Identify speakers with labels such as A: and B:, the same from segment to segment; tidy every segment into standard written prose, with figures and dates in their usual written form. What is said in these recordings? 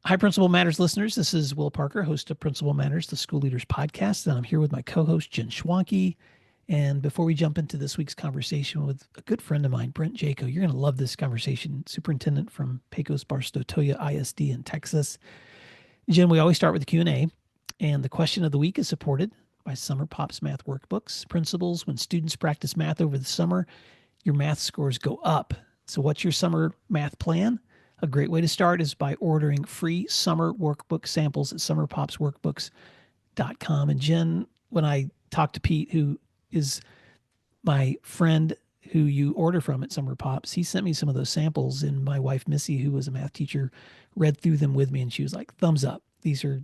A: Hi, Principal Matters listeners. This is Will Parker, host of Principal Matters, the School Leaders Podcast. And I'm here with my co host, Jen Schwanke. And before we jump into this week's conversation with a good friend of mine, Brent Jaco, you're going to love this conversation. Superintendent from Pecos Barstow Toya ISD in Texas. Jen, we always start with the Q&A. And the question of the week is supported by Summer Pop's math workbooks. Principals, when students practice math over the summer, your math scores go up. So what's your summer math plan? A great way to start is by ordering free summer workbook samples at summerpopsworkbooks.com. And Jen, when I talked to Pete, who is my friend who you order from at Summer Pops, he sent me some of those samples, and my wife Missy, who was a math teacher, read through them with me, and she was like, thumbs up. These are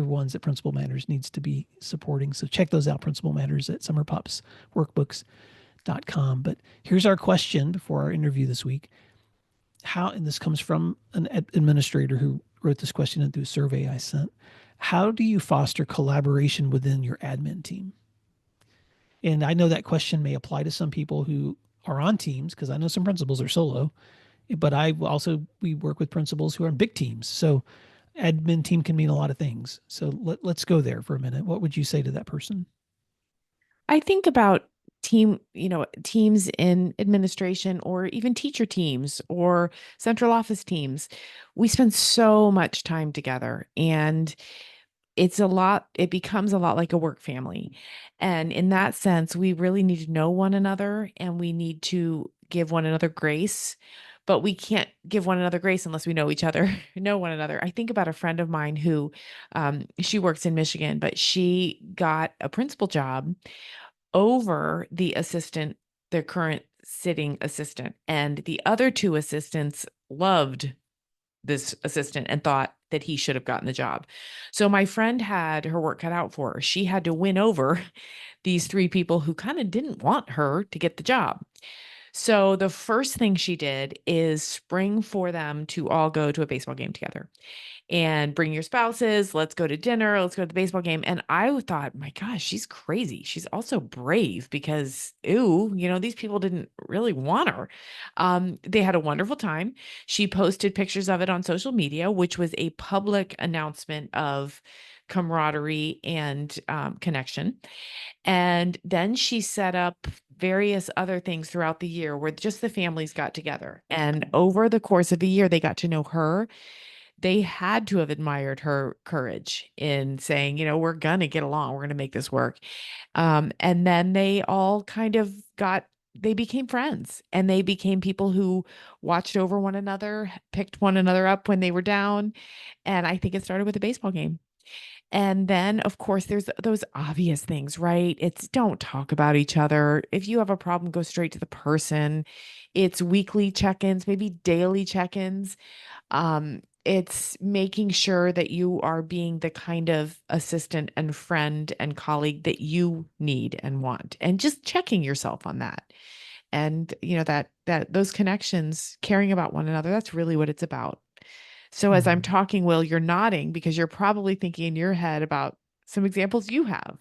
A: ones that Principal Matters needs to be supporting. So check those out, Principal Matters at summerpopsworkbooks.com. But here's our question before our interview this week. And this comes from an administrator who wrote this question into a survey I sent. How do you foster collaboration within your admin team? And I know that question may apply to some people who are on teams, because I know some principals are solo, but we work with principals who are in big teams. So admin team can mean a lot of things. So let's go there for a minute. What would you say to that person?
B: I think about teams in administration or even teacher teams or central office teams. We spend so much time together, and it becomes a lot like a work family. And in that sense, we really need to know one another, and we need to give one another grace. But we can't give one another grace unless we know each other, know one another. I think about a friend of mine who, she works in Michigan, but she got a principal job over the current sitting assistant. And the other two assistants loved this assistant and thought that he should have gotten the job. So my friend had her work cut out for her. She had to win over these three people who kind of didn't want her to get the job. So the first thing she did is spring for them to all go to a baseball game together, and bring your spouses. Let's go to dinner. Let's go to the baseball game. And I thought, my gosh, she's crazy. She's also brave because, these people didn't really want her. They had a wonderful time. She posted pictures of it on social media, which was a public announcement of camaraderie and connection. And then she set up various other things throughout the year where just the families got together. And over the course of a year, they got to know her. They had to have admired her courage in saying, we're going to get along. We're going to make this work. And then they all they became friends, and they became people who watched over one another, picked one another up when they were down. And I think it started with a baseball game. And then, of course, there's those obvious things, right? It's don't talk about each other. If you have a problem, go straight to the person. It's weekly check-ins, maybe daily check-ins. It's making sure that you are being the kind of assistant and friend and colleague that you need and want, and just checking yourself on that. And that those connections, caring about one another, that's really what it's about. So as I'm talking, Will, you're nodding because you're probably thinking in your head about some examples you have.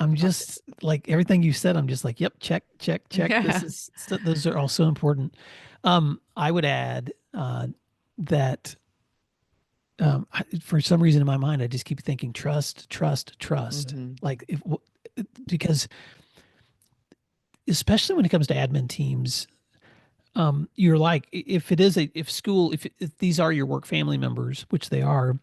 A: I'm just like everything you said. I'm just like, yep, check, check, check.
B: Yeah.
A: Those are all so important. I would add that for some reason in my mind, I just keep thinking trust, trust, trust.
B: Mm-hmm.
A: Because especially when it comes to admin teams, you're like, if these are your work family members, which they are,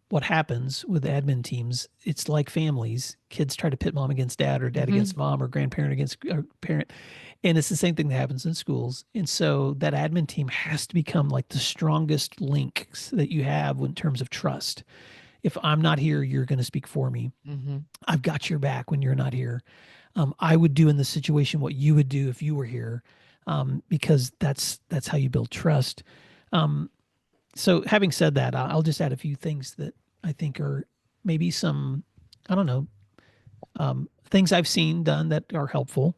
A: what happens with admin teams. It's like families. Kids try to pit mom against dad, or dad
B: Mm-hmm.
A: against mom, or grandparent against parent. And it's the same thing that happens in schools. And so that admin team has to become like the strongest links that you have in terms of trust. If I'm not here, you're going to speak for me.
B: Mm-hmm.
A: I've got your back when you're not here. I would do in this situation what you would do if you were here, because that's how you build trust. So having said that, I'll just add a few things that I think are maybe some, I don't know, things I've seen done that are helpful.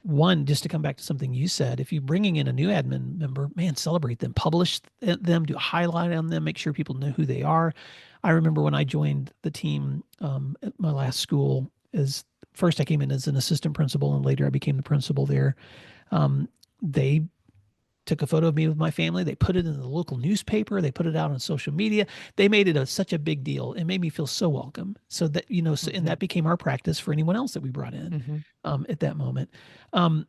A: One, just to come back to something you said, if you're bringing in a new admin member, man, celebrate them, publish them, do a highlight on them, make sure people know who they are. I remember when I joined the team at my last school, as first I came in as an assistant principal, and later I became the principal there. They took a photo of me with my family. They put it in the local newspaper. They put it out on social media. They made it such a big deal. It made me feel so welcome. So that, and
B: Hmm.
A: that became our practice for anyone else that we brought in
B: Hmm.
A: at that moment. Um,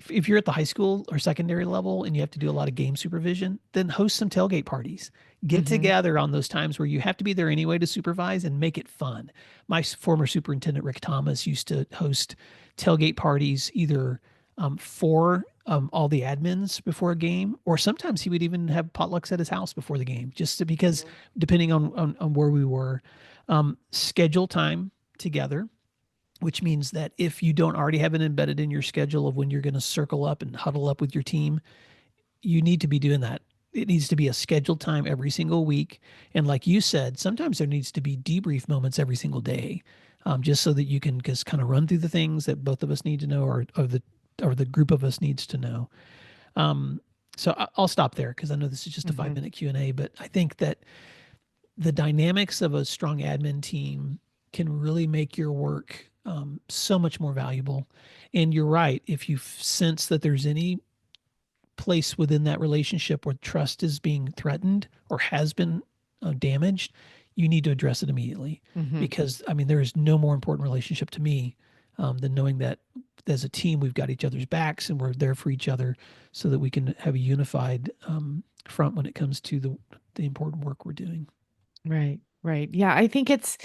A: if you're at the high school or secondary level and you have to do a lot of game supervision, then host some tailgate parties. Get
B: Hmm.
A: together on those times where you have to be there anyway to supervise and make it fun. My former superintendent, Rick Thomas, used to host tailgate parties either for all the admins before a game, or sometimes he would even have potlucks at his house before the game, because depending on where we were, schedule time together, which means that if you don't already have it embedded in your schedule of when you're going to circle up and huddle up with your team, you need to be doing that. It needs to be a scheduled time every single week. And like you said, sometimes there needs to be debrief moments every single day, just so that you can just kind of run through the things that both of us need to know, or the group of us needs to know. So I'll stop there because I know this is just a
B: Hmm.
A: 5 minute Q&A, but I think that the dynamics of a strong admin team can really make your work so much more valuable. And you're right. If you sense that there's any place within that relationship where trust is being threatened or has been damaged, you need to address it immediately.
B: Hmm.
A: Because, I mean, there is no more important relationship to me than knowing that as a team, we've got each other's backs and we're there for each other so that we can have a unified front when it comes to the important work we're doing.
B: Right, right. Yeah, I think it's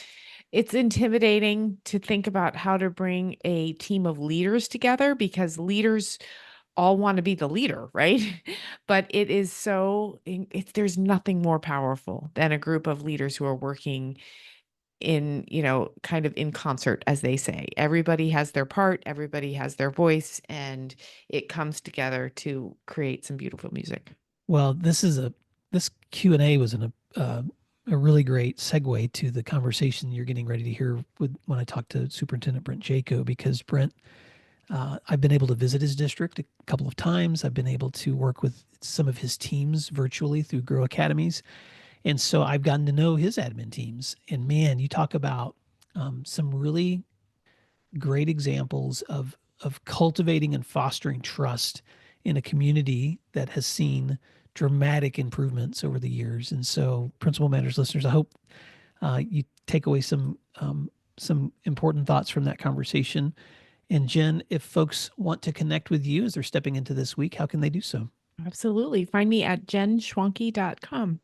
B: intimidating to think about how to bring a team of leaders together because leaders all want to be the leader, right? But it is it's there's nothing more powerful than a group of leaders who are working in, kind of in concert, as they say. Everybody has their part, everybody has their voice, and it comes together to create some beautiful music.
A: Well, this Q&A was a really great segue to the conversation you're getting ready to hear with when I talked to Superintendent Brent Jaco, because Brent, I've been able to visit his district a couple of times. I've been able to work with some of his teams virtually through Grow Academies. And so I've gotten to know his admin teams. And man, you talk about some really great examples of cultivating and fostering trust in a community that has seen dramatic improvements over the years. And so, Principal Matters listeners, I hope you take away some important thoughts from that conversation. And Jen, if folks want to connect with you as they're stepping into this week, how can they do so?
B: Absolutely. Find me at jenschwanke.com.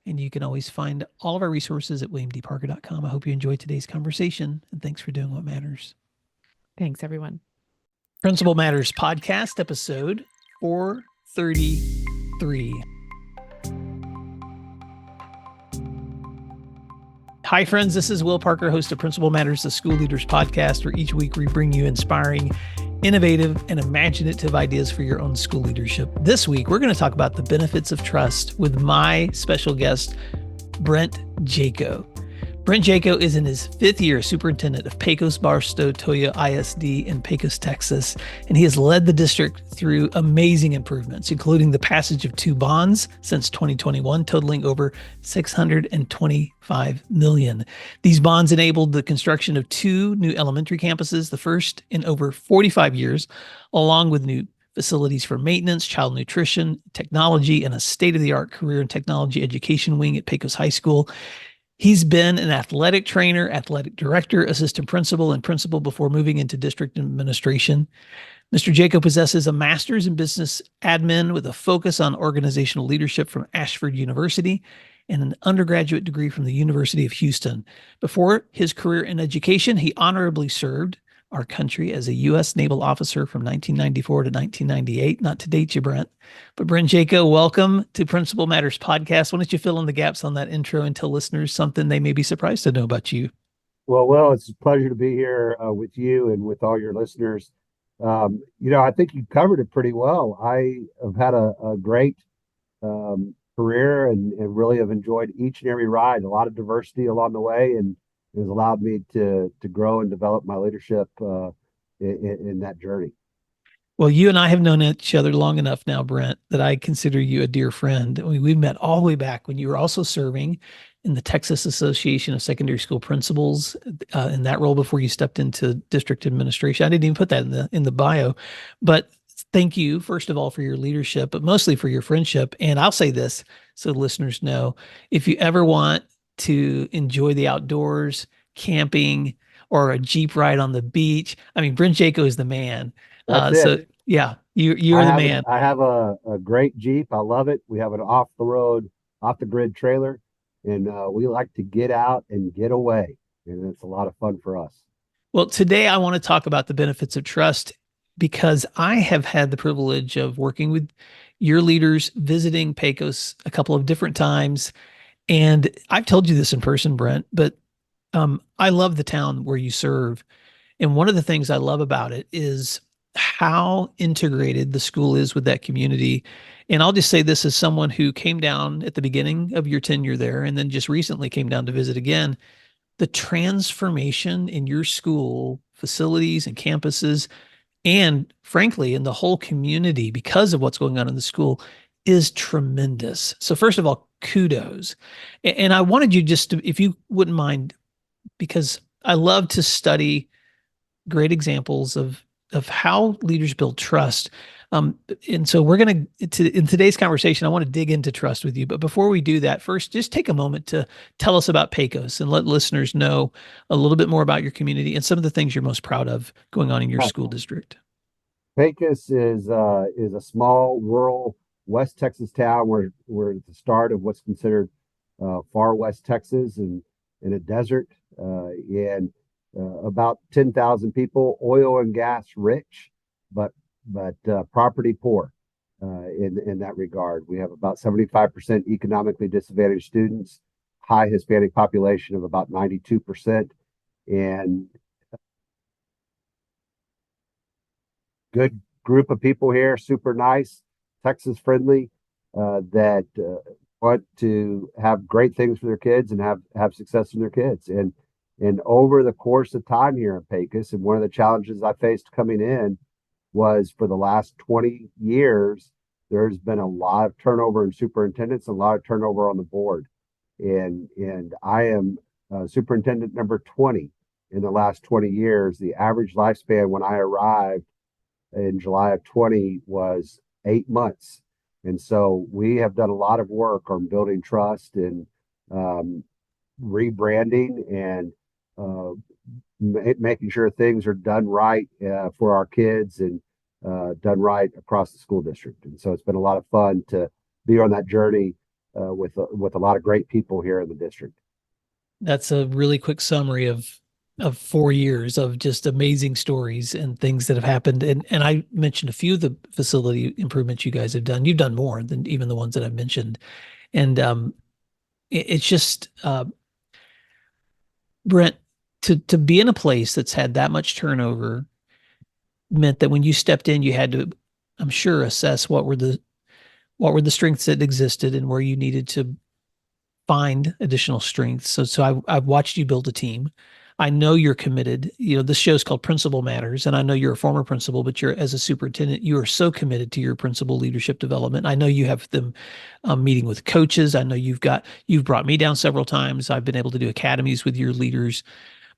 A: And you can always find all of our resources at williamdparker.com. I hope you enjoyed today's conversation, and thanks for doing what matters.
B: Thanks, everyone.
A: Principal Matters Podcast, episode 433. Hi, friends. This is Will Parker, host of Principal Matters, the School Leaders Podcast, where each week we bring you inspiring, innovative, and imaginative ideas for your own school leadership. This week, we're going to talk about the benefits of trust with my special guest, Brent Jaco. Brent Jaco is in his 5th year as superintendent of Pecos Barstow Toya ISD in Pecos, Texas, and he has led the district through amazing improvements, including the passage of 2 bonds since 2021, totaling over $625 million. These bonds enabled the construction of 2 new elementary campuses, the first in over 45 years, along with new facilities for maintenance, child nutrition, technology, and a state-of-the-art career and technology education wing at Pecos High School. He's been an athletic trainer, athletic director, assistant principal, and principal before moving into district administration. Mr. Jaco possesses a master's in business admin with a focus on organizational leadership from Ashford University and an undergraduate degree from the University of Houston. Before his career in education, he honorably served our country as a U.S. naval officer from 1994 to 1998. Not to date you, Brent. But Brent Jaco, welcome to Principal Matters Podcast. Why don't you fill in the gaps on that intro and tell listeners something they may be surprised to know about you?
C: Well, Will, it's a pleasure to be here with you and with all your listeners. I think you covered it pretty well. I have had a great career and really have enjoyed each and every ride, a lot of diversity along the way, and it has allowed me to grow and develop my leadership in that journey.
A: Well, you and I have known each other long enough now, Brent, that I consider you a dear friend. We met all the way back when you were also serving in the Texas Association of Secondary School Principals in that role before you stepped into district administration. I didn't even put that in the bio, but thank you, first of all, for your leadership, but mostly for your friendship. And I'll say this so listeners know, if you ever want to enjoy the outdoors, camping, or a Jeep ride on the beach, I mean, Brent Jaco is the man.
C: That's
A: So
C: it.
A: yeah, you're the man.
C: I have a great Jeep. I love it. We have an off the road, off the grid trailer, and we like to get out and get away, and it's a lot of fun for us.
A: Well, today I want to talk about the benefits of trust because I have had the privilege of working with your leaders, visiting Pecos a couple of different times. And I've told you this in person, Brent, but I love the town where you serve. And one of the things I love about it is how integrated the school is with that community. And I'll just say this as someone who came down at the beginning of your tenure there and then just recently came down to visit again. The transformation in your school facilities and campuses, and frankly, in the whole community because of what's going on in the school is tremendous. So, first of all, kudos. And I wanted you just to, if you wouldn't mind, because I love to study great examples of how leaders build trust. And so we're going to, in today's conversation, I want to dig into trust with you. But before we do that, first, just take a moment to tell us about Pecos and let listeners know a little bit more about your community and some of the things you're most proud of going on in your school district.
C: Pecos is a small rural West Texas town. We're at the start of what's considered far West Texas and in a desert, and about 10,000 people, oil and gas rich, but property poor in that regard. We have about 75% economically disadvantaged students, high Hispanic population of about 92%, and good group of people here, super nice, Texas friendly, that want to have great things for their kids and have success in their kids. And over the course of time here in Pecos, and one of the challenges I faced coming in was for the last 20 years, there's been a lot of turnover in superintendents, a lot of turnover on the board. And I am superintendent number 20 in the last 20 years. The average lifespan when I arrived in July of 20 was 8 months. And so we have done a lot of work on building trust and rebranding and making sure things are done right for our kids and done right across the school district. And so it's been a lot of fun to be on that journey with a lot of great people here in the district.
A: That's a really quick summary of 4 years of just amazing stories and things that have happened. And I mentioned a few of the facility improvements you guys have done. You've done more than even the ones that I've mentioned. And it's just Brent, to be in a place that's had that much turnover meant that when you stepped in, you had to, I'm sure, assess what were the strengths that existed and where you needed to find additional strengths. So I've watched you build a team. I know you're committed. You know, this show's called Principal Matters, and I know you're a former principal, but you're as a superintendent, you are so committed to your principal leadership development. I know you have them meeting with coaches. I know you've brought me down several times. I've been able to do academies with your leaders,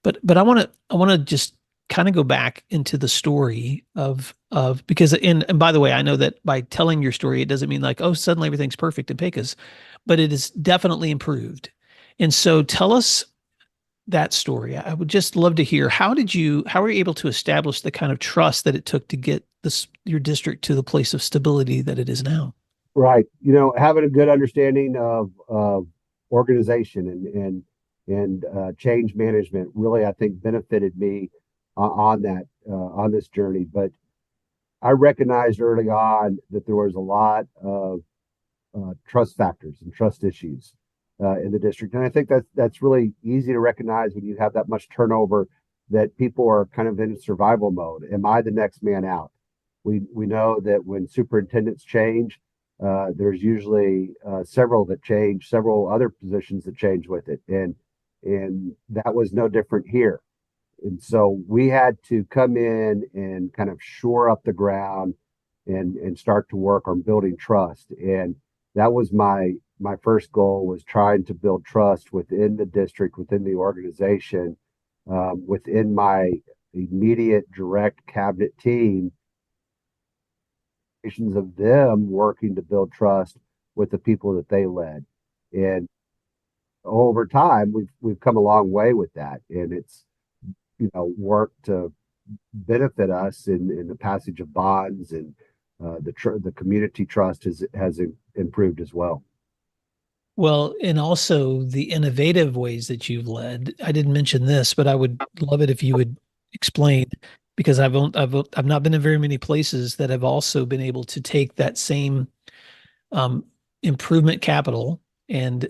A: but I want to just kind of go back into the story of because and by the way, I know that by telling your story, it doesn't mean like, oh, suddenly everything's perfect in Pecos, but it is definitely improved. And so tell us that story. I would just love to hear how were you able to establish the kind of trust that it took to get your district to the place of stability that it is now?
C: Right. You know, having a good understanding of organization and change management really, I think, benefited me on that on this journey. But I recognized early on that there was a lot of trust factors and trust issues in the district, and I think that's really easy to recognize when you have that much turnover. That people are kind of in survival mode. Am I the next man out? We know that when superintendents change, there's usually several that change, several other positions that change with it, and that was no different here. And so we had to come in and kind of shore up the ground and start to work on building trust. And that was my first goal, was trying to build trust within the district, within the organization, within my immediate direct cabinet team, of them working to build trust with the people that they led. And over time, we've come a long way with that, and it's worked to benefit us in the passage of bonds, and the community trust has improved as well.
A: Well, and also the innovative ways that you've led. I didn't mention this, but I would love it if you would explain, because I've not been in very many places that have also been able to take that same um, improvement capital and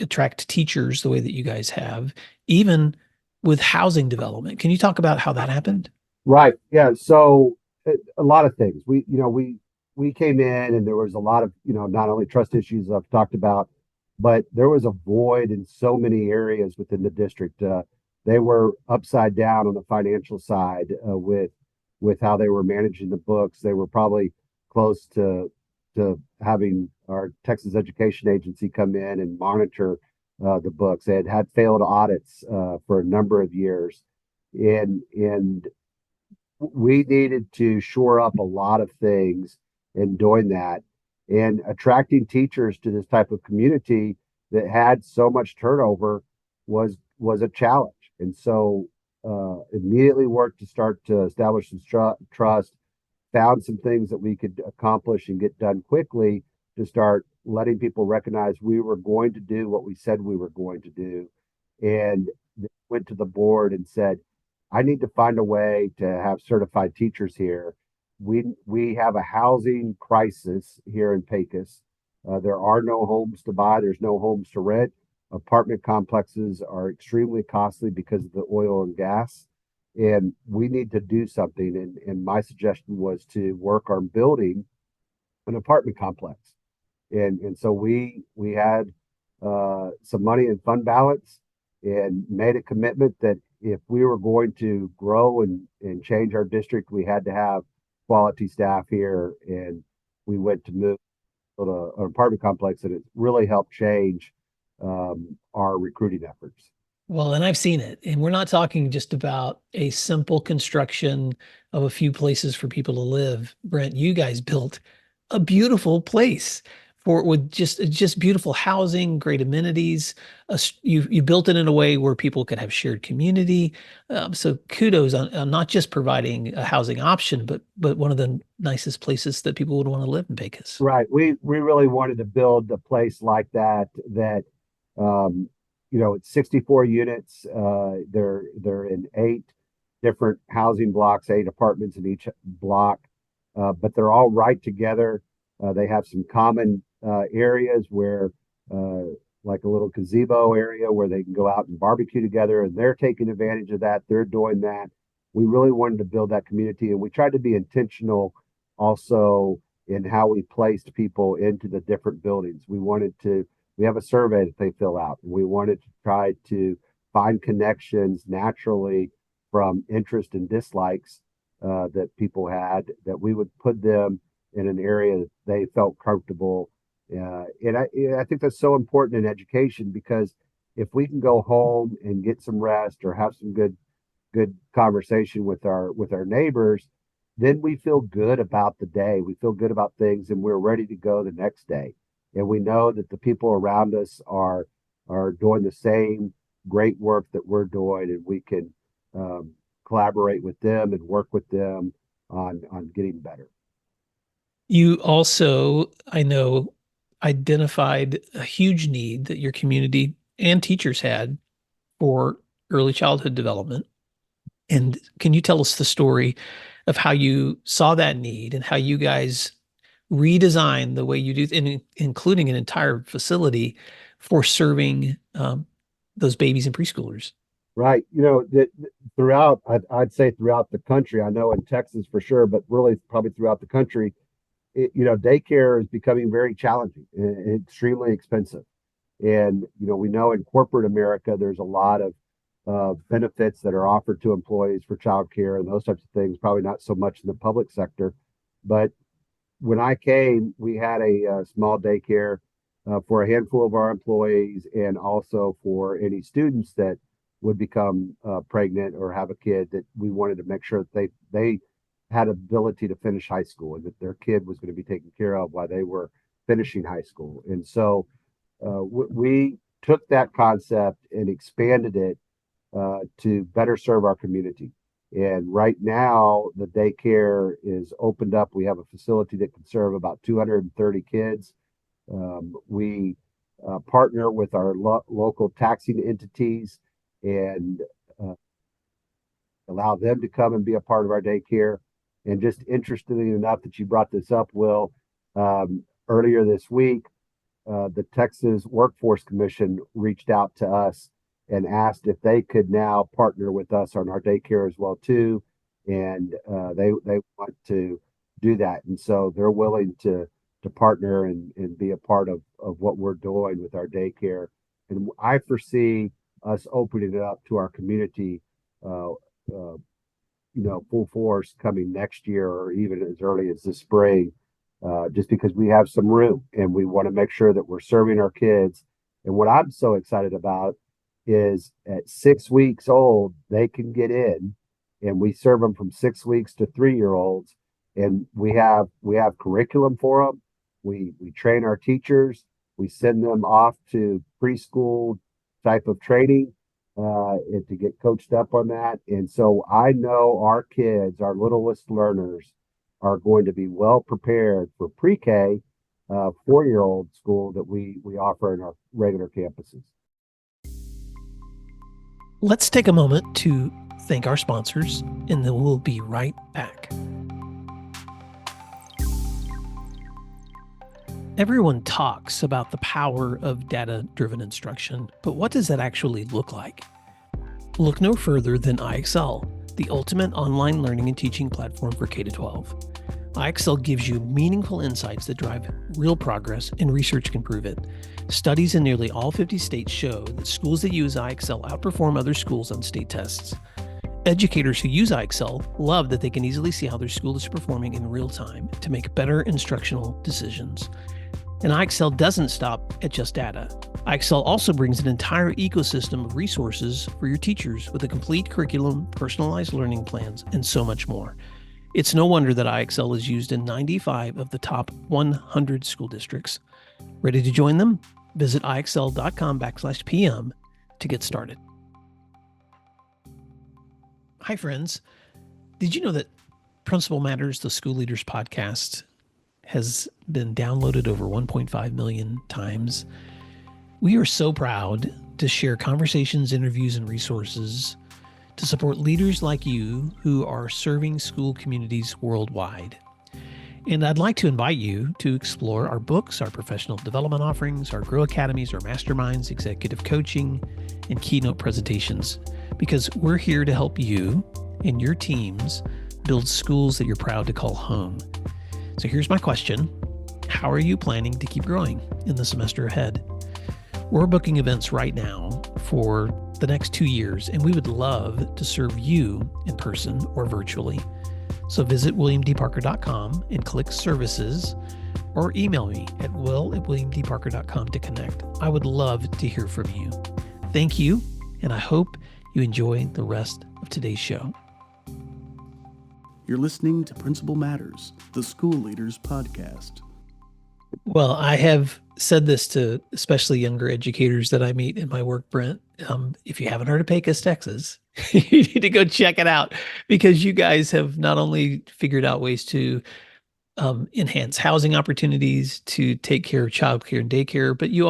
A: attract teachers the way that you guys have, even with housing development. Can you talk about how that happened?
C: Right. Yeah. So a lot of things. We came in, and there was a lot of, not only trust issues I've talked about, but there was a void in so many areas within the district. They were upside down on the financial side, with how they were managing the books. They were probably close to having our Texas Education Agency come in and monitor the books. They had failed audits for a number of years, and we needed to shore up a lot of things in doing that, and attracting teachers to this type of community that had so much turnover was a challenge. And so immediately worked to start to establish some trust, found some things that we could accomplish and get done quickly to start letting people recognize we were going to do what we said we were going to do, and went to the board and said, I need to find a way to have certified teachers here. We have a housing crisis here in Pecos. There are no homes to buy. There's no homes to rent. Apartment complexes are extremely costly because of the oil and gas, and we need to do something. And my suggestion was to work on building an apartment complex. And so we had some money in fund balance, and made a commitment that if we were going to grow and change our district, we had to have quality staff here. And we went to move to an apartment complex, and it really helped change our recruiting efforts.
A: Well, and I've seen it. And we're not talking just about a simple construction of a few places for people to live. Brent, you guys built a beautiful place for with just beautiful housing, great amenities. You built it in a way where people could have shared community. So kudos on not just providing a housing option, but one of the nicest places that people would want to live in Pecos.
C: Right. We really wanted to build a place like that, um, it's 64 units. They're in 8 different housing blocks, 8 apartments in each block, but they're all right together. They have some common areas where, uh, like a little gazebo area where they can go out and barbecue together, and they're taking advantage of that. They're doing that. We really wanted to build that community, and we tried to be intentional also in how we placed people into the different buildings. We have a survey that they fill out. We wanted to try to find connections naturally from interest and dislikes that people had, that we would put them in an area that they felt comfortable. And I think that's so important in education, because if we can go home and get some rest or have some good conversation with our neighbors, then we feel good about the day. We feel good about things, and we're ready to go the next day. And we know that the people around us are doing the same great work that we're doing, and we can um, collaborate with them and work with them on getting better.
A: You also, I know, identified a huge need that your community and teachers had for early childhood development. And can you tell us the story of how you saw that need and how you guys redesigned the way you do, including an entire facility for serving those babies and preschoolers?
C: Right. Throughout, I'd say throughout the country, I know in Texas for sure, but really probably throughout the country, daycare is becoming very challenging and extremely expensive. And, we know in corporate America, there's a lot of benefits that are offered to employees for childcare and those types of things, probably not so much in the public sector. But when I came, we had a small daycare for a handful of our employees, and also for any students that would become pregnant or have a kid, that we wanted to make sure that they had ability to finish high school and that their kid was going to be taken care of while they were finishing high school. And so we took that concept and expanded it to better serve our community. And right now, the daycare is opened up. We have a facility that can serve about 230 kids. We partner with our local taxing entities and uh, allow them to come and be a part of our daycare. And just interestingly enough that you brought this up, Will, earlier this week, the Texas Workforce Commission reached out to us and asked if they could now partner with us on our daycare as well too, and they want to do that, and so they're willing to partner and be a part of what we're doing with our daycare, and I foresee us opening it up to our community, uh, full force coming next year or even as early as this spring, just because we have some room and we want to make sure that we're serving our kids. And what I'm so excited about is at 6 weeks old, they can get in and we serve them from 6 weeks to 3 year olds. And we have curriculum for them. We train our teachers. We send them off to preschool type of training and to get coached up on that. And so I know our kids, our littlest learners, are going to be well prepared for pre-K, 4-year-old school that we offer in our regular campuses.
A: Let's take a moment to thank our sponsors, and then we'll be right back. Everyone talks about the power of data-driven instruction, but what does that actually look like? Look no further than IXL, the ultimate online learning and teaching platform for K-12. IXL gives you meaningful insights that drive real progress, and research can prove it. Studies in nearly all 50 states show that schools that use IXL outperform other schools on state tests. Educators who use IXL love that they can easily see how their school is performing in real time to make better instructional decisions. And IXL doesn't stop at just data. IXL also brings an entire ecosystem of resources for your teachers with a complete curriculum, personalized learning plans, and so much more. It's no wonder that IXL is used in 95 of the top 100 school districts. Ready to join them? Visit IXL.com/PM to get started. Hi, friends. Did you know that Principal Matters, the School Leaders Podcast, has been downloaded over 1.5 million times? We are so proud to share conversations, interviews, and resources to support leaders like you who are serving school communities worldwide. And I'd like to invite you to explore our books, our professional development offerings, our Grow Academies, our masterminds, executive coaching, and keynote presentations, because we're here to help you and your teams build schools that you're proud to call home. So here's my question. How are you planning to keep growing in the semester ahead? We're booking events right now for the next 2 years, and we would love to serve you in person or virtually. So visit williamdparker.com and click services, or email me at will@williamdparker.com to connect. I would love to hear from you. Thank you, and I hope you enjoy the rest of today's show.
D: You're listening to Principal Matters, the School Leaders Podcast.
A: Well, I have said this to especially younger educators that I meet in my work, Brent. If you haven't heard of Pecos, Texas, you need to go check it out, because you guys have not only figured out ways to enhance housing opportunities, to take care of childcare and daycare, but you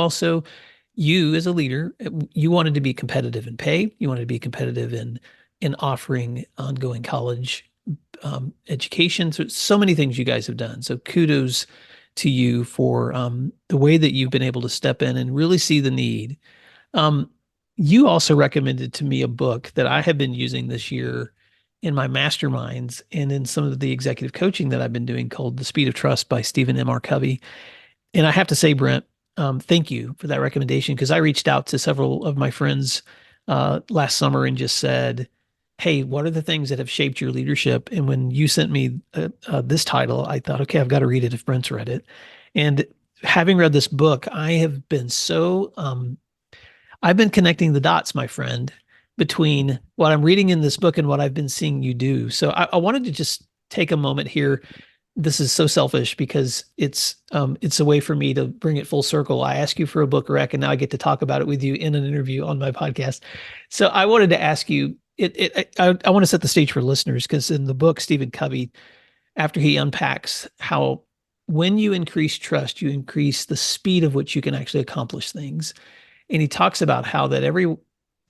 A: as a leader, you wanted to be competitive in pay. You wanted to be competitive in offering ongoing college education. So many things you guys have done. So kudos to you for the way that you've been able to step in and really see the need. You also recommended to me a book that I have been using this year in my masterminds and in some of the executive coaching that I've been doing, called The Speed of Trust by Stephen M. R. Covey. And I have to say, Brent, thank you for that recommendation, because I reached out to several of my friends last summer and just said, hey, what are the things that have shaped your leadership? And when you sent me this title, I thought, okay, I've got to read it if Brent's read it. And having read this book, I have been I've been connecting the dots, my friend, between what I'm reading in this book and what I've been seeing you do. So I wanted to just take a moment here. This is so selfish because it's a way for me to bring it full circle. I ask you for a book rec, and now I get to talk about it with you in an interview on my podcast. So I wanted to ask you. I want to set the stage for listeners because in the book, Stephen Covey, after he unpacks how when you increase trust, you increase the speed of which you can actually accomplish things. And he talks about how that every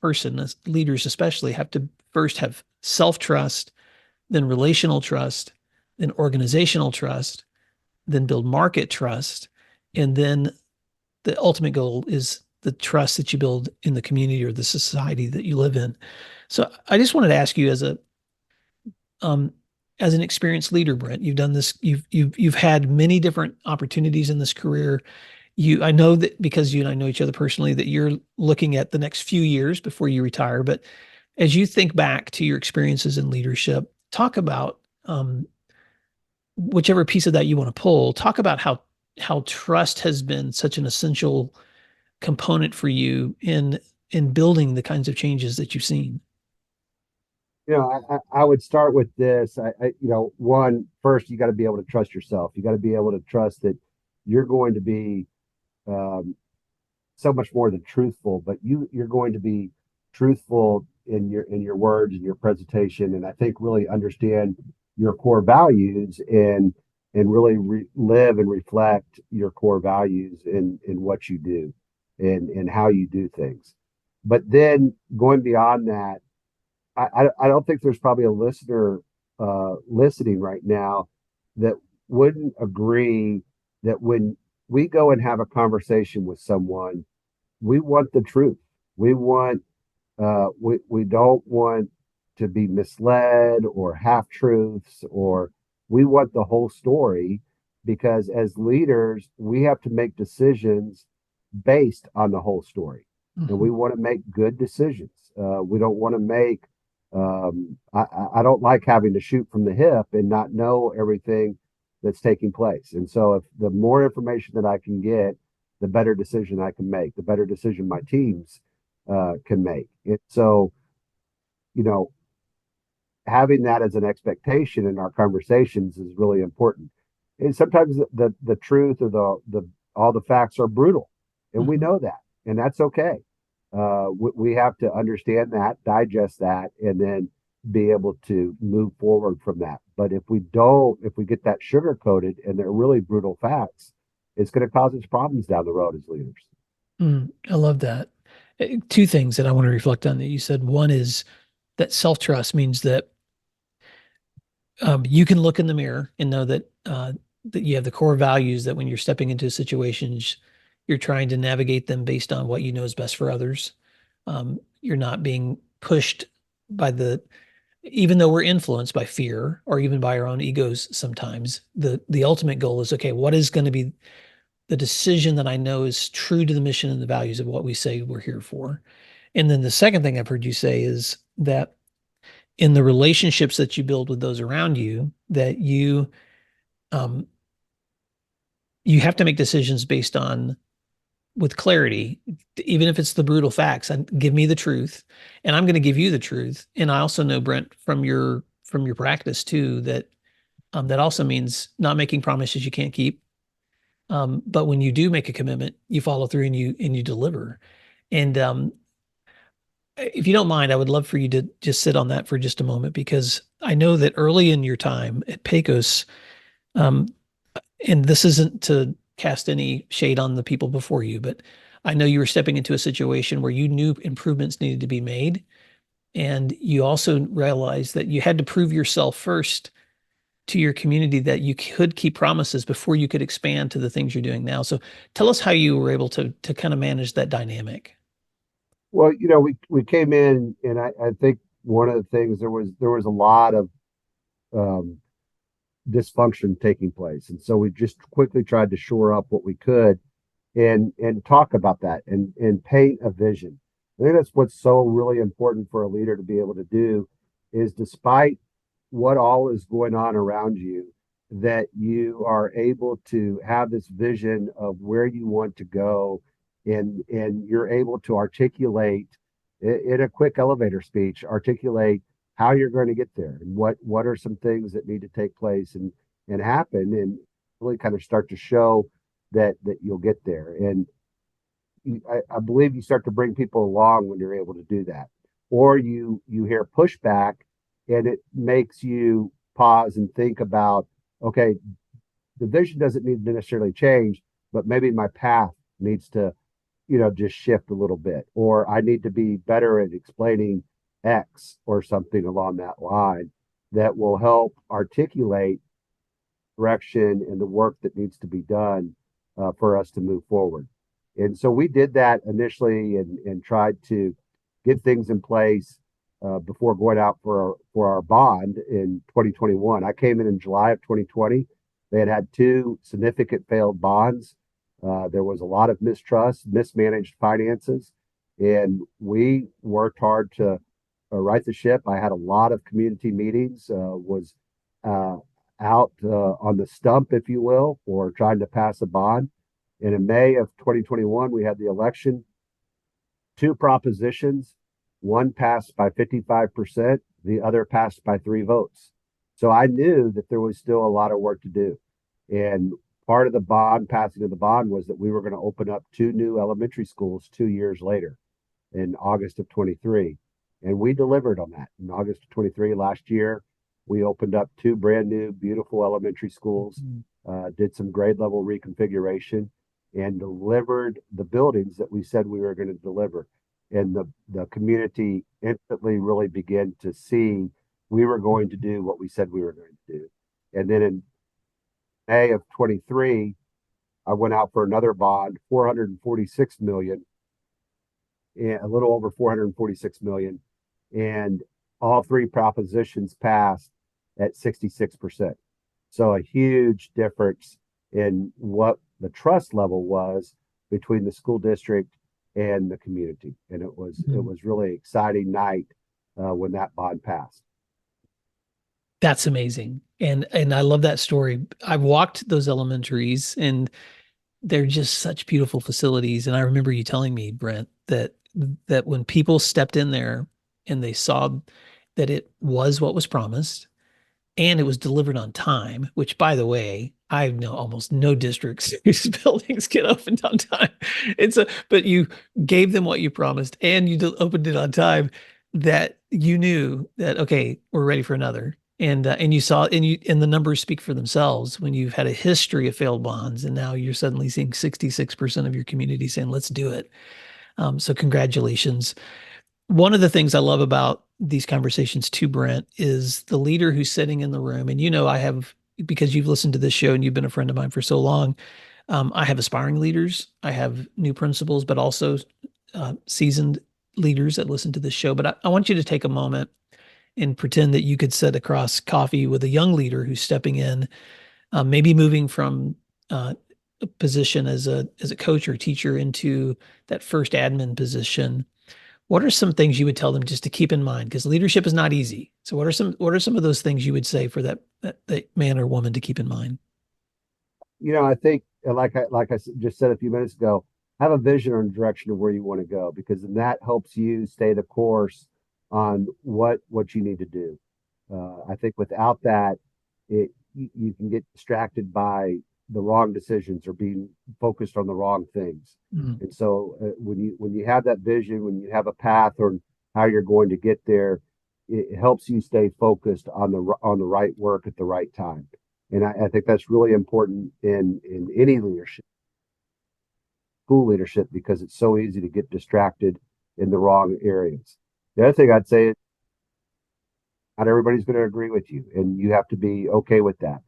A: person, leaders especially, have to first have self-trust, then relational trust, then organizational trust, then build market trust. And then the ultimate goal is the trust that you build in the community or the society that you live in. So I just wanted to ask you as an experienced leader, Brent, you've done this, you've had many different opportunities in this career. I know that because you and I know each other personally, that you're looking at the next few years before you retire. But as you think back to your experiences in leadership, talk about whichever piece of that you want to pull. Talk about how trust has been such an essential component for you in building the kinds of changes that you've seen.
C: I would start with this. One, first, you got to be able to trust yourself. You got to be able to trust that you're going to be um, so much more than truthful, but you're going to be truthful in your words and your presentation, and I think really understand your core values and really live and reflect your core values in what you do and how you do things. But then going beyond that, I don't think there's probably a listener listening right now that wouldn't agree that when we go and have a conversation with someone, we want the truth. We don't want to be misled or half truths, or we want the whole story, because as leaders, we have to make decisions based on the whole story. And we want to make good decisions. We don't want to make I don't like having to shoot from the hip and not know everything that's taking place. And so if the more information that I can get, the better decision I can make, the better decision my teams can make. And so, you know, having that as an expectation in our conversations is really important. And sometimes the truth or the all the facts are brutal, and we know that, and that's okay. We have to understand that, digest that, and then be able to move forward from that. But if we get that sugar coated and they're really brutal facts, it's going to cause us problems down the road as leaders.
A: I love that. Two things that I want to reflect on that you said. One is that self-trust means that you can look in the mirror and know that that you have the core values, that when you're stepping into situations, you're trying to navigate them based on what you know is best for others. You're not being pushed by even though we're influenced by fear or even by our own egos sometimes, the ultimate goal is, okay, what is going to be the decision that I know is true to the mission and the values of what we say we're here for? And then the second thing I've heard you say is that in the relationships that you build with those around you, that um, you have to make decisions based on with clarity, even if it's the brutal facts. And give me the truth, and I'm going to give you the truth. And I also know, Brent, from your practice too, that that also means not making promises you can't keep. But when you do make a commitment, you follow through and you deliver. And if you don't mind, I would love for you to just sit on that for just a moment, because I know that early in your time at Pecos, um, and this isn't to cast any shade on the people before you, but I know you were stepping into a situation where you knew improvements needed to be made. And you also realized that you had to prove yourself first to your community that you could keep promises before you could expand to the things you're doing now. So tell us how you were able to kind of manage that dynamic.
C: Well, we came in, and I think one of the things, there was a lot of um, dysfunction taking place, and so we just quickly tried to shore up what we could and talk about that and paint a vision. I think that's what's so really important for a leader to be able to do, is despite what all is going on around you, that you are able to have this vision of where you want to go, and you're able to articulate in a quick elevator speech, articulate how you're going to get there and what are some things that need to take place and happen, and really kind of start to show that you'll get there. And I believe you start to bring people along when you're able to do that. Or you hear pushback, and it makes you pause and think about, okay, the vision doesn't need to necessarily change, but maybe my path needs to, just shift a little bit, or I need to be better at explaining X or something along that line that will help articulate direction and the work that needs to be done for us to move forward. And so we did that initially and tried to get things in place before going out for our bond in 2021. I came in July of 2020. They had two significant failed bonds. There was a lot of mistrust, mismanaged finances, and we worked hard to right the ship. I had a lot of community meetings, was out on the stump, if you will, for trying to pass a bond. And in May of 2021, we had the election. Two propositions, one passed by 55%, the other passed by 3 votes. So I knew that there was still a lot of work to do. And part of the bond, passing of the bond, was that we were going to open up 2 new elementary schools 2 years later in August of 23. And we delivered on that. In August of 23 last year, we opened up 2 brand new, beautiful elementary schools, did some grade level reconfiguration, and delivered the buildings that we said we were going to deliver. And the community instantly really began to see we were going to do what we said we were going to do. And then in May of 23, I went out for another bond, 446 million, and a little over 446 million. And all 3 propositions passed at 66%. So a huge difference in what the trust level was between the school district and the community. And it was really exciting night when that bond passed.
A: That's amazing. And I love that story. I've walked those elementaries, and they're just such beautiful facilities. And I remember you telling me, Brent, that when people stepped in there and they saw that it was what was promised and it was delivered on time, which, by the way, I know almost no districts whose buildings get opened on time. But you gave them what you promised and you opened it on time, that you knew that, okay, we're ready for another. And you saw, and the numbers speak for themselves when you've had a history of failed bonds, and now you're suddenly seeing 66% of your community saying, let's do it. So congratulations. One of the things I love about these conversations too, Brent, is the leader who's sitting in the room. And I have, because you've listened to this show and you've been a friend of mine for so long, I have aspiring leaders, I have new principals, but also seasoned leaders that listen to this show. But I want you to take a moment and pretend that you could sit across coffee with a young leader who's stepping in, maybe moving from a position as a coach or teacher into that first admin position. What are some things you would tell them just to keep in mind? Because leadership is not easy. So what are some of those things you would say for that man or woman to keep in mind?
C: I think like I just said a few minutes ago, have a vision or direction of where you want to go, because then that helps you stay the course on what you need to do. I think without that, you can get distracted by the wrong decisions or being focused on the wrong things. Mm-hmm. And so when you have that vision, when you have a path or how you're going to get there, it helps you stay focused on the right work at the right time. And I think that's really important in any leadership, school leadership, because it's so easy to get distracted in the wrong areas. The other thing I'd say is not everybody's going to agree with you, and you have to be okay with that.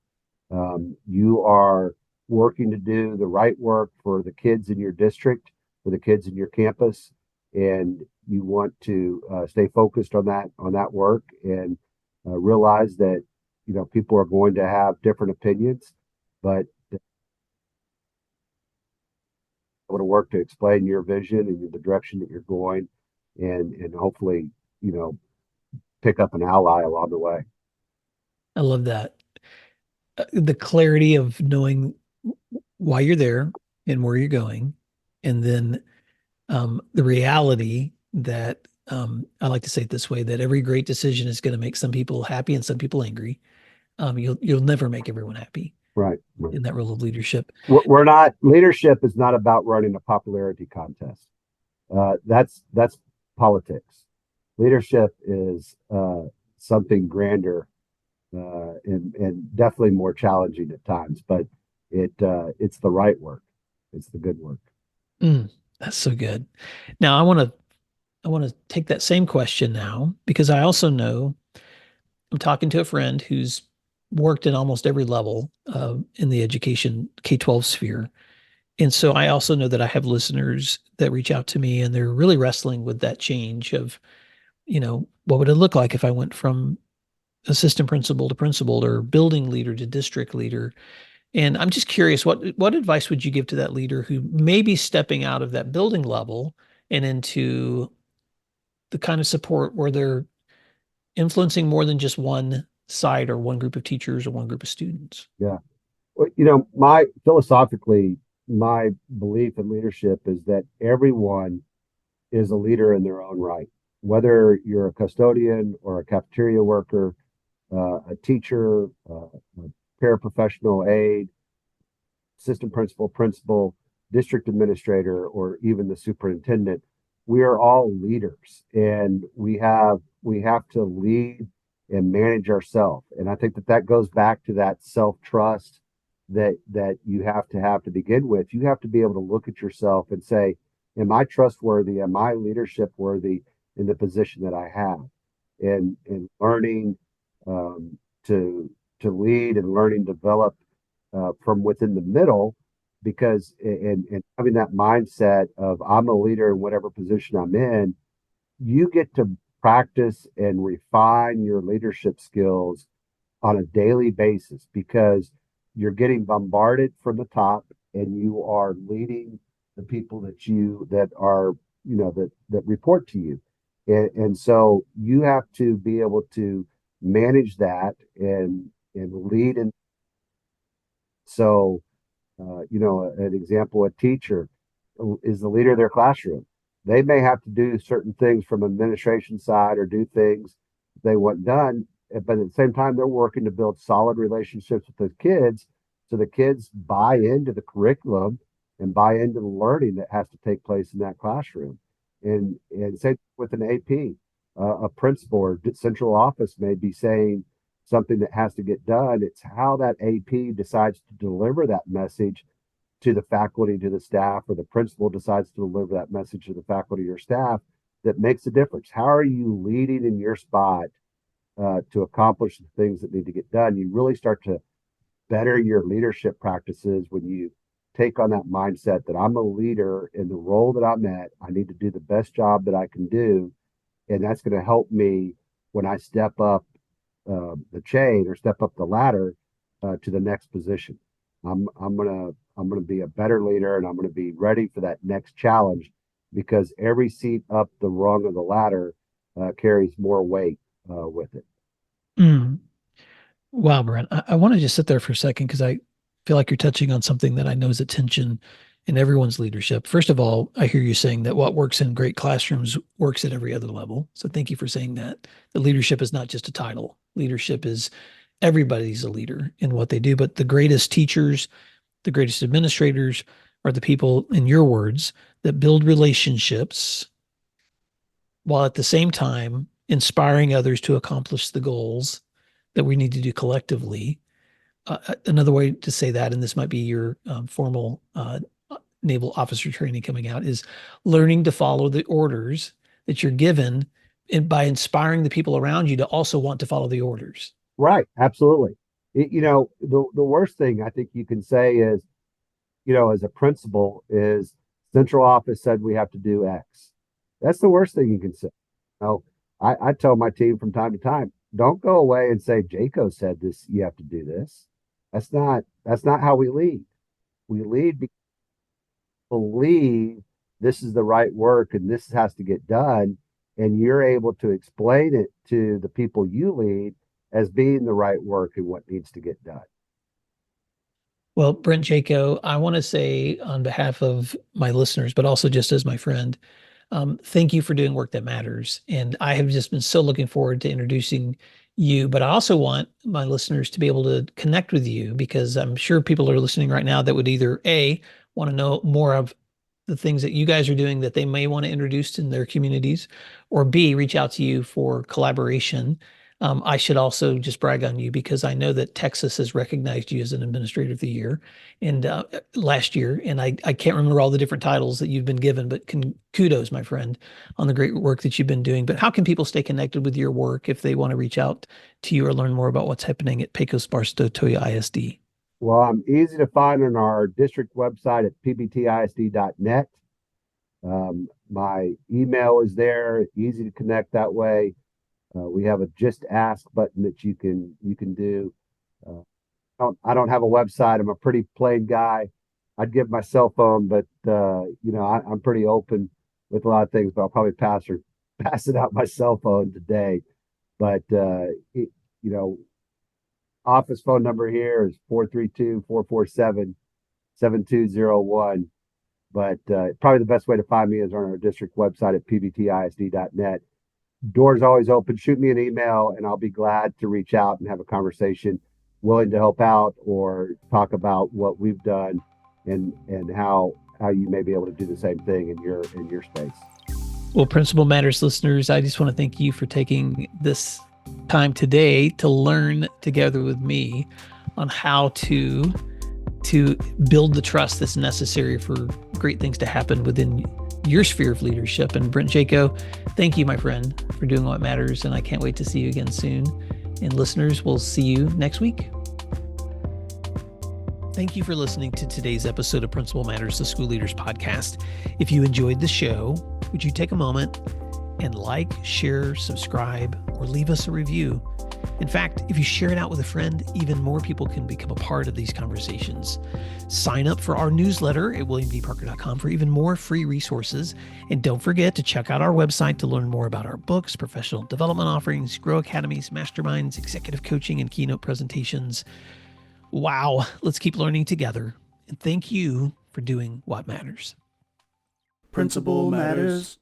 C: You are working to do the right work for the kids in your district, for the kids in your campus, and you want to stay focused on that work, and realize that people are going to have different opinions, but able to work to explain your vision and the direction that you're going, and hopefully pick up an ally along the way.
A: I love that. The clarity of knowing why you're there and where you're going, and then the reality that I like to say it this way, that every great decision is going to make some people happy and some people angry. You'll never make everyone happy
C: Right. Right.
A: in that role of leadership.
C: We're not, leadership is not about running a popularity contest. That's politics. Leadership is something grander and definitely more challenging at times, but it's the right work. It's the good work.
A: That's so good. Now I want to take that same question now, because I also know I'm talking to a friend who's worked at almost every level in the education K-12 sphere. And so I also know that I have listeners that reach out to me and they're really wrestling with that change of, what would it look like if I went from assistant principal to principal, or building leader to district leader? And I'm just curious, what advice would you give to that leader who may be stepping out of that building level and into the kind of support where they're influencing more than just one side or one group of teachers or one group of students?
C: Yeah. Well, my philosophically, my belief in leadership is that everyone is a leader in their own right. Whether you're a custodian or a cafeteria worker, a teacher, a paraprofessional aide, assistant principal, principal, district administrator, or even the superintendent, we are all leaders, and we have to lead and manage ourselves. And I think that goes back to that self trust that you have to begin with. You have to be able to look at yourself and say, "Am I trustworthy? Am I leadership worthy in the position that I have?" And learning to lead and learning to develop from within the middle, because and having that mindset of I'm a leader in whatever position I'm in, you get to practice and refine your leadership skills on a daily basis, because you're getting bombarded from the top and you are leading the people that are that report to you, and so you have to be able to manage that and lead. And so an example, a teacher is the leader of their classroom. They may have to do certain things from administration side or do things they want done, but at the same time, they're working to build solid relationships with the kids, so the kids buy into the curriculum and buy into the learning that has to take place in that classroom. And same with an AP, a principal or central office may be saying something that has to get done. It's how that AP decides to deliver that message to the faculty, to the staff, or the principal decides to deliver that message to the faculty or staff that makes a difference. How are you leading in your spot to accomplish the things that need to get done? You really start to better your leadership practices when you take on that mindset that I'm a leader in the role that I'm at. I need to do the best job that I can do. And that's going to help me when I step up the chain or step up the ladder to the next position. I'm gonna be a better leader, and I'm gonna be ready for that next challenge, because every seat up the rung of the ladder carries more weight with it.
A: Mm. Wow, Brent, I want to just sit there for a second, because I feel like you're touching on something that I know is a tension in everyone's leadership. First of all, I hear you saying that what works in great classrooms works at every other level. So thank you for saying that. The leadership is not just a title. Leadership is everybody's a leader in what they do, but the greatest teachers, the greatest administrators are the people, in your words, that build relationships while at the same time inspiring others to accomplish the goals that we need to do collectively. Another way to say that, and this might be your formal naval officer training coming out, is learning to follow the orders that you're given, and by inspiring the people around you to also want to follow the orders.
C: Right, absolutely. The worst thing I think you can say is, as a principal, is central office said we have to do X. That's the worst thing you can say. No, I tell my team from time to time, don't go away and say Jaco said this, you have to do this. That's not how we lead. We lead because we believe this is the right work and this has to get done. And you're able to explain it to the people you lead as being the right work and what needs to get done.
A: Well, Brent Jaco, I want to say on behalf of my listeners, but also just as my friend, Thank you for doing work that matters. And I have just been so looking forward to introducing you, but I also want my listeners to be able to connect with you because I'm sure people are listening right now that would either A, want to know more of the things that you guys are doing that they may want to introduce in their communities, or B, reach out to you for collaboration. I should also just brag on you because I know that Texas has recognized you as an Administrator of the Year and last year, and I can't remember all the different titles that you've been given, but kudos, my friend, on the great work that you've been doing. But how can people stay connected with your work if they want to reach out to you or learn more about what's happening at Pecos Barstow Toya ISD?
C: Well, I'm easy to find on our district website at pbtisd.net. My email is there, easy to connect that way. We have a just ask button that you can do. I don't have a website. I'm a pretty plain guy. I'd give my cell phone, but I'm pretty open with a lot of things. But I'll probably pass it out my cell phone today. But office phone number here is 432-447-7201. But probably the best way to find me is on our district website at pbtisd.net. Doors always open. Shoot me an email, and I'll be glad to reach out and have a conversation. Willing to help out or talk about what we've done and how you may be able to do the same thing in your space.
A: Well, Principal Matters listeners, I just want to thank you for taking this time today to learn together with me on how to build the trust that's necessary for great things to happen within your sphere of leadership. And Brent Jaco, thank you, my friend, for doing what matters. And I can't wait to see you again soon. And listeners, we'll see you next week. Thank you for listening to today's episode of Principal Matters, the School Leaders Podcast. If you enjoyed the show, would you take a moment and like, share, subscribe, or leave us a review? In fact, if you share it out with a friend, even more people can become a part of these conversations. Sign up for our newsletter at williamdparker.com for even more free resources. And don't forget to check out our website to learn more about our books, professional development offerings, Grow Academies, masterminds, executive coaching, and keynote presentations. Wow, let's keep learning together. And thank you for doing what matters.
D: Principal Matters.